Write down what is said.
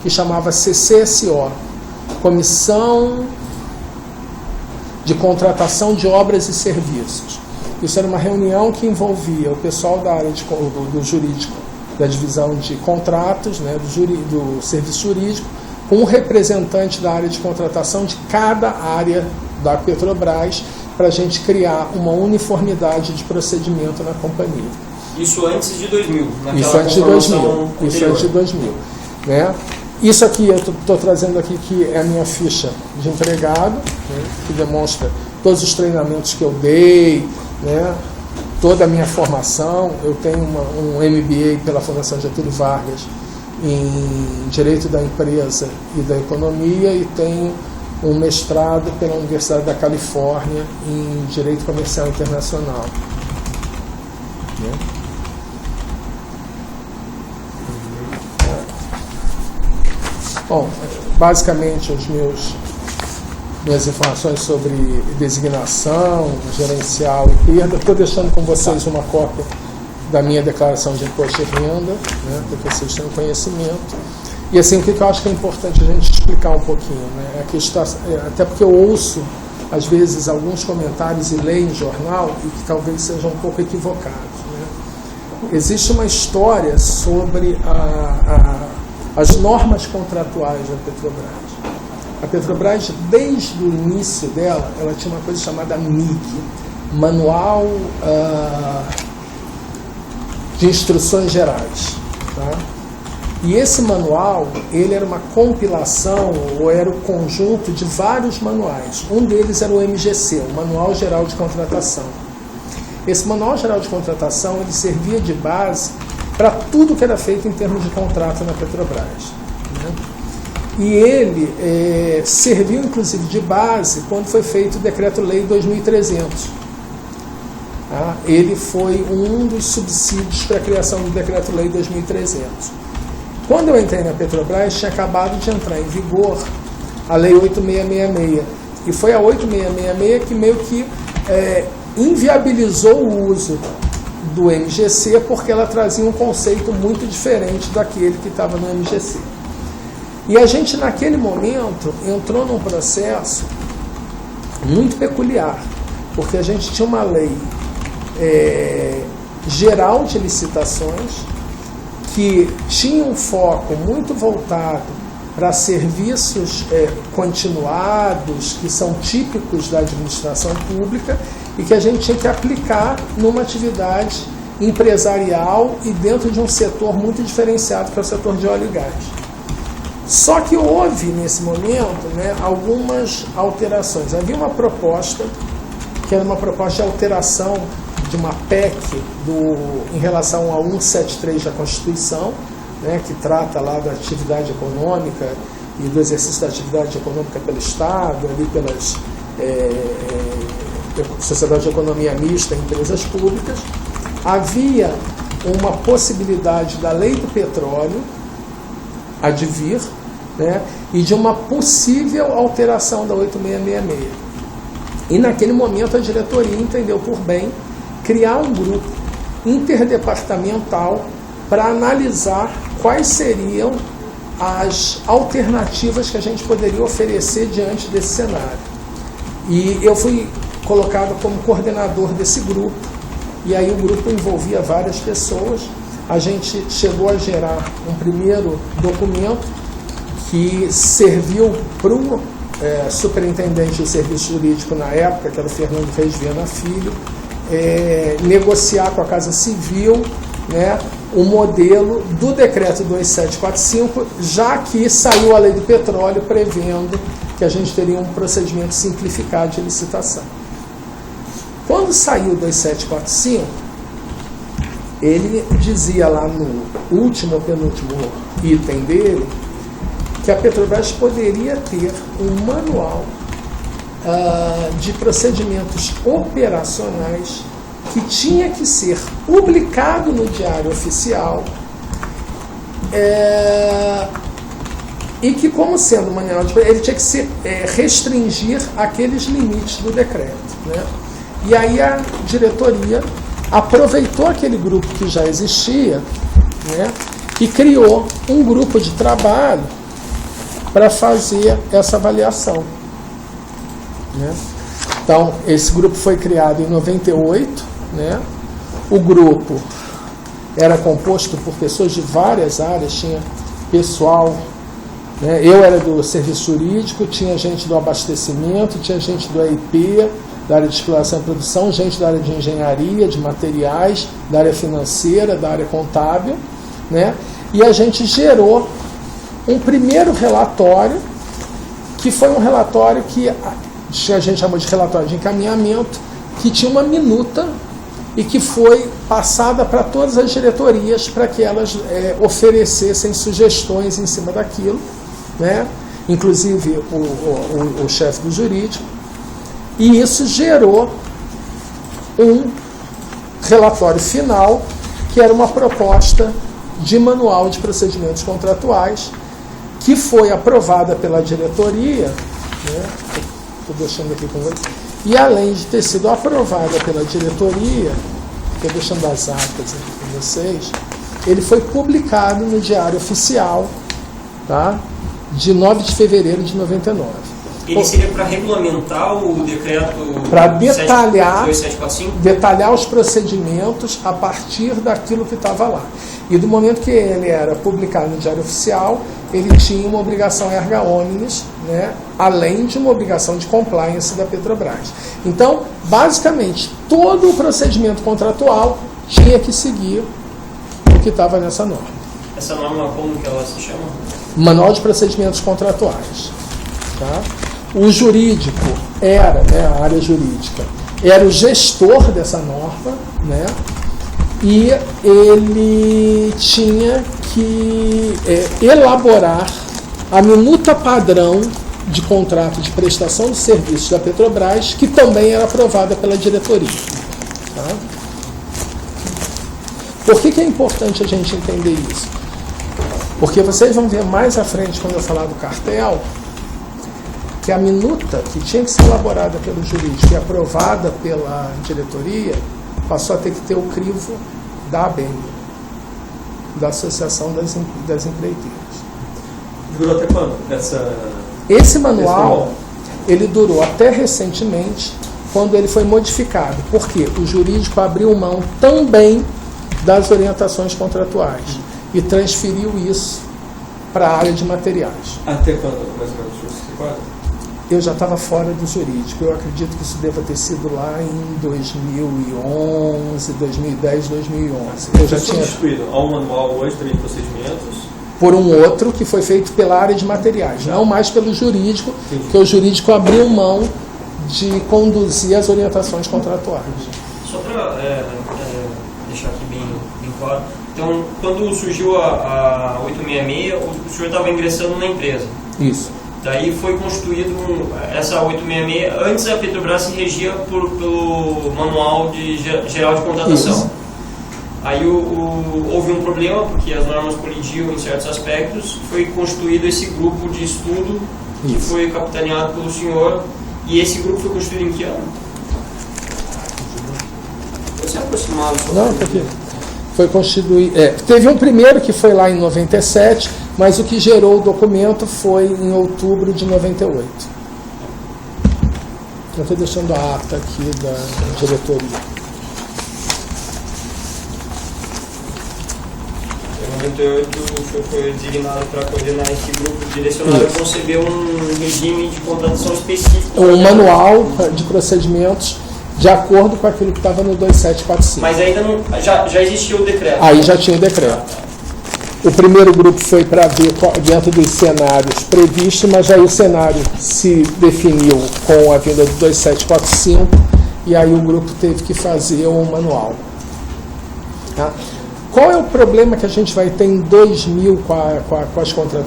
que chamava CCSO, Comissão de Contratação de Obras e Serviços. Isso era uma reunião que envolvia o pessoal da área do jurídico, da divisão de contratos, né, do serviço jurídico, com um representante da área de contratação de cada área da Petrobras, para a gente criar uma uniformidade de procedimento na companhia. Isso antes de 2000? Isso antes de 2000. Isso antes de 2000. Né? Isso aqui, eu estou trazendo aqui, que é a minha ficha de empregado, né, que demonstra todos os treinamentos que eu dei, né, toda a minha formação. Eu tenho um MBA pela Fundação Getúlio Vargas em Direito da Empresa e da Economia e tenho um mestrado pela Universidade da Califórnia em Direito Comercial Internacional. Né? Bom, basicamente minhas informações sobre designação, gerencial e perda. Estou deixando com vocês uma cópia da minha declaração de imposto de renda, né, para que vocês tenham conhecimento. E assim, o que eu acho que é importante a gente explicar um pouquinho, né, é que até porque eu ouço, às vezes, alguns comentários e leio em jornal e que talvez sejam um pouco equivocados. Né? Existe uma história sobre as normas contratuais da Petrobras. A Petrobras, desde o início dela, ela tinha uma coisa chamada MIG, Manual de Instruções Gerais. Tá? E esse manual, ele era uma compilação, ou era o conjunto de vários manuais. Um deles era o MGC, o Manual Geral de Contratação. Esse Manual Geral de Contratação, ele servia de base para tudo que era feito em termos de contrato na Petrobras. Né? E ele serviu, inclusive, de base quando foi feito o Decreto-Lei 2300. Tá? Ele foi um dos subsídios para a criação do Decreto-Lei 2300. Quando eu entrei na Petrobras, tinha acabado de entrar em vigor a Lei 8666. E foi a 8666 que meio que inviabilizou o uso do MGC, porque ela trazia um conceito muito diferente daquele que estava no MGC. E a gente, naquele momento, entrou num processo muito peculiar, porque a gente tinha uma lei geral de licitações que tinha um foco muito voltado para serviços continuados, que são típicos da administração pública, e que a gente tinha que aplicar numa atividade empresarial e dentro de um setor muito diferenciado, que é o setor de óleo e gás. Só que houve, nesse momento, né, algumas alterações. Havia uma proposta, que era uma proposta de alteração de uma PEC em relação ao 173 da Constituição, né, que trata lá da atividade econômica e do exercício da atividade econômica pelo Estado, ali pelas Sociedade de Economia Mista e empresas públicas. Havia uma possibilidade da Lei do Petróleo advir, né, e de uma possível alteração da 8666. E naquele momento a diretoria entendeu por bem criar um grupo interdepartamental para analisar quais seriam as alternativas que a gente poderia oferecer diante desse cenário. E eu fui colocado como coordenador desse grupo, e aí o grupo envolvia várias pessoas. A gente chegou a gerar um primeiro documento que serviu para o superintendente de serviço jurídico na época, que era o Fernando Reis Viana Filho, negociar com a Casa Civil, né, o modelo do decreto 2745, já que saiu a Lei do Petróleo prevendo que a gente teria um procedimento simplificado de licitação. Quando saiu o 2745, ele dizia lá no último ou penúltimo item dele que a Petrobras poderia ter um manual de procedimentos operacionais que tinha que ser publicado no Diário Oficial e que, como sendo manual de ele tinha que se restringir aqueles limites do decreto, né? E aí a diretoria aproveitou aquele grupo que já existia, né, e criou um grupo de trabalho, que para fazer essa avaliação, né? Então, esse grupo foi criado em 98, né? O grupo era composto por pessoas de várias áreas, tinha pessoal, né? Eu era do serviço jurídico, tinha gente do abastecimento, tinha gente do EIP, da área de exploração e produção, gente da área de engenharia, de materiais, da área financeira, da área contábil, né? E a gente gerou um primeiro relatório, que foi um relatório que a gente chamou de relatório de encaminhamento, que tinha uma minuta e que foi passada para todas as diretorias para que elas oferecessem sugestões em cima daquilo, né? Inclusive o chefe do jurídico, e isso gerou um relatório final, que era uma proposta de manual de procedimentos contratuais, que foi aprovada pela diretoria, né? Estou deixando aqui com você. E além de ter sido aprovada pela diretoria, estou deixando as atas aqui com vocês, ele foi publicado no Diário Oficial, tá? De 9 de fevereiro de 99. Ele seria para regulamentar o decreto... Para detalhar, 2745? detalhar os procedimentos a partir daquilo que estava lá. E do momento que ele era publicado no Diário Oficial, ele tinha uma obrigação erga omnes, né, além de uma obrigação de compliance da Petrobras. Então, basicamente, todo o procedimento contratual tinha que seguir o que estava nessa norma. Essa norma, como que ela se chama? Manual de Procedimentos Contratuais. Tá? O jurídico era, né, a área jurídica, era o gestor dessa norma, né, e ele tinha que elaborar a minuta padrão de contrato de prestação de serviços da Petrobras, que também era aprovada pela diretoria. Tá? Por que é importante a gente entender isso? Porque vocês vão ver mais à frente, quando eu falar do cartel, que a minuta que tinha que ser elaborada pelo jurídico e aprovada pela diretoria passou a ter que ter o crivo da ABEM, da Associação das Empreiteiras. Durou até quando? Esse manual, ele durou até recentemente, quando ele foi modificado, porque o jurídico abriu mão também das orientações contratuais e transferiu isso para a área de materiais. Até quando, mais ou menos, você recorda? Eu já estava fora do jurídico. Eu acredito que isso deva ter sido lá em 2011, 2010, 2011. Eu já tinha substituído a um manual hoje também de procedimentos? Por um outro que foi feito pela área de materiais, não mais pelo jurídico, porque o jurídico abriu mão de conduzir as orientações contratuais. Só para deixar aqui bem claro, então, quando surgiu a 866, o senhor estava ingressando na empresa. Isso. Daí foi constituído essa 866. Antes a Petrobras se regia pelo manual geral de contratação. Isso. Aí houve um problema, porque as normas colidiam em certos aspectos. Foi constituído esse grupo de estudo, que foi capitaneado pelo senhor. E esse grupo foi constituído em que ano? Você aproximava? Não, tá aqui. Foi constituído. Teve um primeiro que foi lá em 97, mas o que gerou o documento foi em outubro de 98. Eu estou deixando a ata aqui da diretoria. Em 98, o senhor foi designado para coordenar esse grupo direcionado a conceber um regime de contratação específico. Um manual de procedimentos de acordo com aquilo que estava no 2745. Mas ainda não, já existia o decreto? Aí já tinha o decreto. O primeiro grupo foi para ver dentro dos cenários previstos, mas aí o cenário se definiu com a vinda do 2745 e aí o grupo teve que fazer um manual. Tá? Qual é o problema que a gente vai ter em 2000 com as contratações?